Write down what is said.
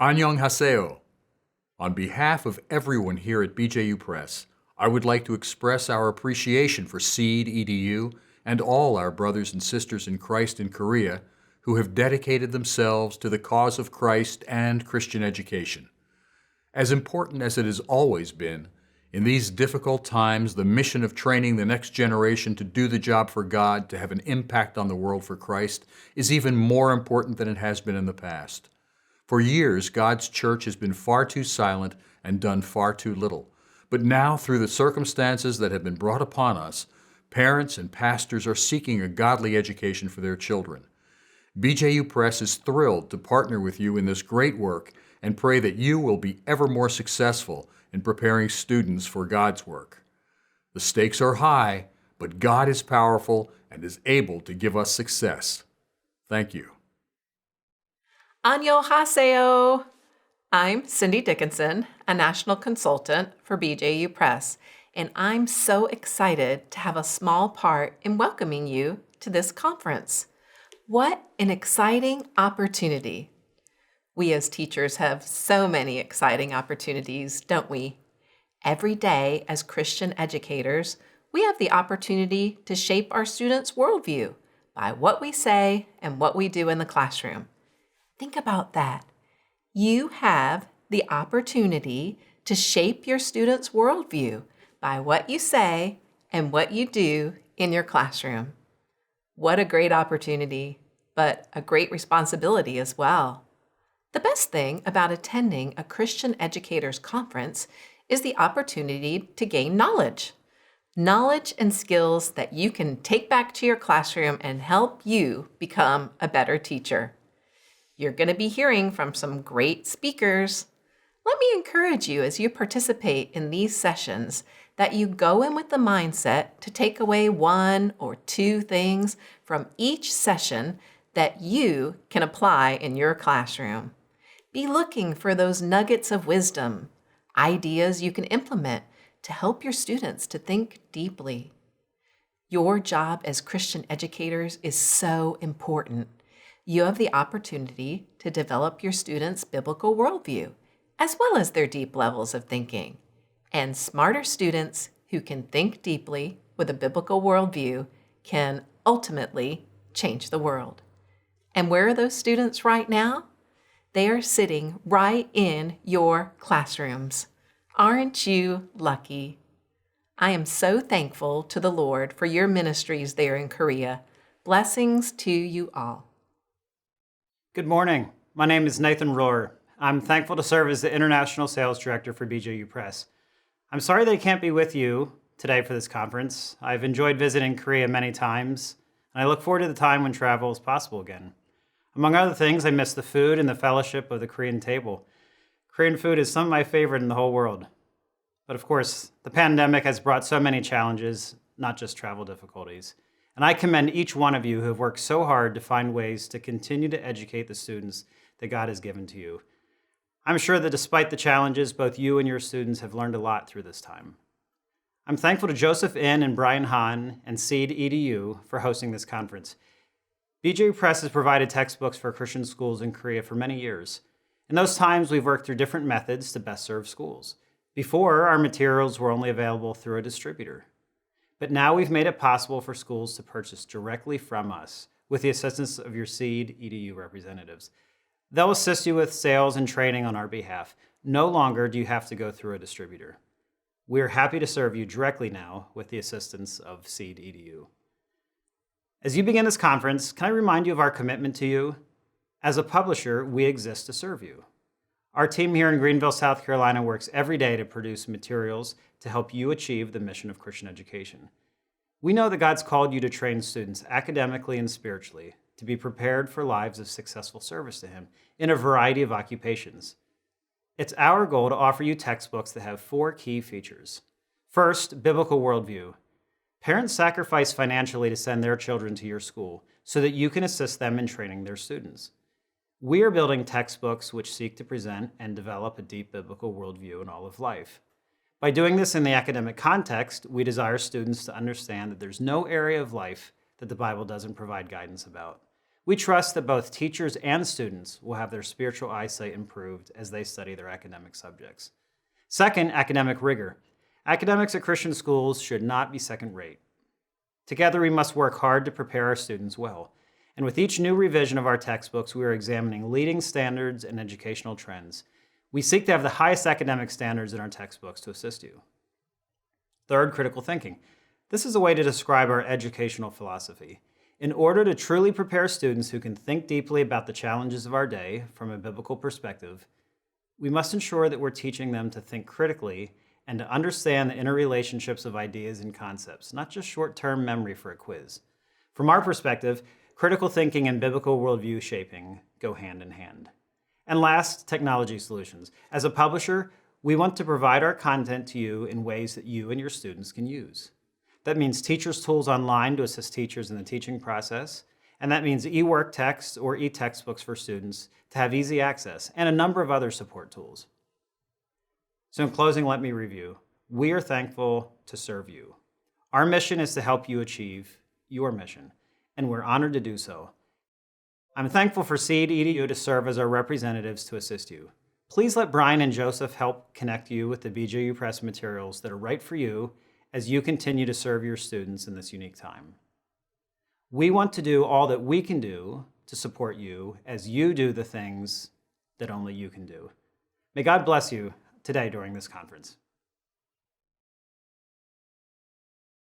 안녕하세요. On behalf of everyone here at BJU Press, I would like to express our appreciation for Seed EDU and all our brothers and sisters in Christ in Korea who have dedicated themselves to the cause of Christ and Christian education. As important as it has always been, in these difficult times, the mission of training the next generation to do the job for God, to have an impact on the world for Christ, is even more important than it has been in the past. For years, God's church has been far too silent and done far too little. But now, through the circumstances that have been brought upon us, parents and pastors are seeking a godly education for their children. BJU Press is thrilled to partner with you in this great work and pray that you will be ever more successful in preparing students for God's work. The stakes are high, but God is powerful and is able to give us success. Thank you. 안녕하세요. I'm Cindy Dickinson, a national consultant for BJU Press, and I'm so excited to have a small part in welcoming you to this conference. What an exciting opportunity. We as teachers have so many exciting opportunities, don't we? Every day as Christian educators, we have the opportunity to shape our students' worldview by what we say and what we do in the classroom. Think about that. You have the opportunity to shape your students' worldview by what you say and what you do in your classroom. What a great opportunity, but a great responsibility as well. The best thing about attending a Christian Educators Conference is the opportunity to gain knowledge. Knowledge and skills that you can take back to your classroom and help you become a better teacher. You're going to be hearing from some great speakers. Let me encourage you as you participate in these sessions that you go in with the mindset to take away one or two things from each session that you can apply in your classroom. Be looking for those nuggets of wisdom, ideas you can implement to help your students to think deeply. Your job as Christian educators is so important. You have the opportunity to develop your students' biblical worldview, as well as their deep levels of thinking. And smarter students who can think deeply with a biblical worldview can ultimately change the world. And where are those students right now? They are sitting right in your classrooms. Aren't you lucky? I am so thankful to the Lord for your ministries there in Korea. Blessings to you all. Good morning. My name is Nathan Rohrerga. I'm thankful to serve as the International Sales Director for BJU Press. I'm sorry that I can't be with you today for this conference. I've enjoyed visiting Korea many times, and I look forward to the time when travel is possible again. Among other things, I miss the food and the fellowship of the Korean table. Korean food is some of my favorite in the whole world. But of course, the pandemic has brought so many challenges, not just travel difficulties. And I commend each one of you who have worked so hard to find ways to continue to educate the students that God has given to you. I'm sure that despite the challenges, both you and your students have learned a lot through this time. I'm thankful to Joseph N. and Brian Hahn and Seed EDU for hosting this conference. BJU Press has provided textbooks for Christian schools in Korea for many years. In those times, we've worked through different methods to best serve schools. Before, our materials were only available through a distributor. But now we've made it possible for schools to purchase directly from us with the assistance of your Seed EDU representatives. They'll assist you with sales and training on our behalf. No longer do you have to go through a distributor. We're happy to serve you directly now with the assistance of Seed EDU. As you begin this conference, can I remind you of our commitment to you? As a publisher, we exist to serve you. Our team here in Greenville, South Carolina works every day to produce materials to help you achieve the mission of Christian education. We know that God's called you to train students academically and spiritually to be prepared for lives of successful service to Him in a variety of occupations. It's our goal to offer you textbooks that have 4 key features. First, biblical worldview. Parents sacrifice financially to send their children to your school so that you can assist them in training their students. We are building textbooks which seek to present and develop a deep biblical worldview in all of life. By doing this in the academic context, we desire students to understand that there's no area of life that the Bible doesn't provide guidance about. We trust that both teachers and students will have their spiritual eyesight improved as they study their academic subjects. Second, academic rigor. Academics at Christian schools should not be second-rate. Together, we must work hard to prepare our students well. And with each new revision of our textbooks, we are examining leading standards and educational trends. We seek to have the highest academic standards in our textbooks to assist you. Third, critical thinking. This is a way to describe our educational philosophy. In order to truly prepare students who can think deeply about the challenges of our day from a biblical perspective, we must ensure that we're teaching them to think critically and to understand the interrelationships of ideas and concepts, not just short-term memory for a quiz. From our perspective, critical thinking and biblical worldview shaping go hand in hand. And last, technology solutions. As a publisher, we want to provide our content to you in ways that you and your students can use. That means teachers' tools online to assist teachers in the teaching process, and that means e-work texts or e-textbooks for students to have easy access, and a number of other support tools. So in closing, let me review. We are thankful to serve you. Our mission is to help you achieve your mission, and we're honored to do so. I'm thankful for Seed EDU to serve as our representatives to assist you. Please let Brian and Joseph help connect you with the BJU Press materials that are right for you as you continue to serve your students in this unique time. We want to do all that we can do to support you as you do the things that only you can do. May God bless you today during this conference.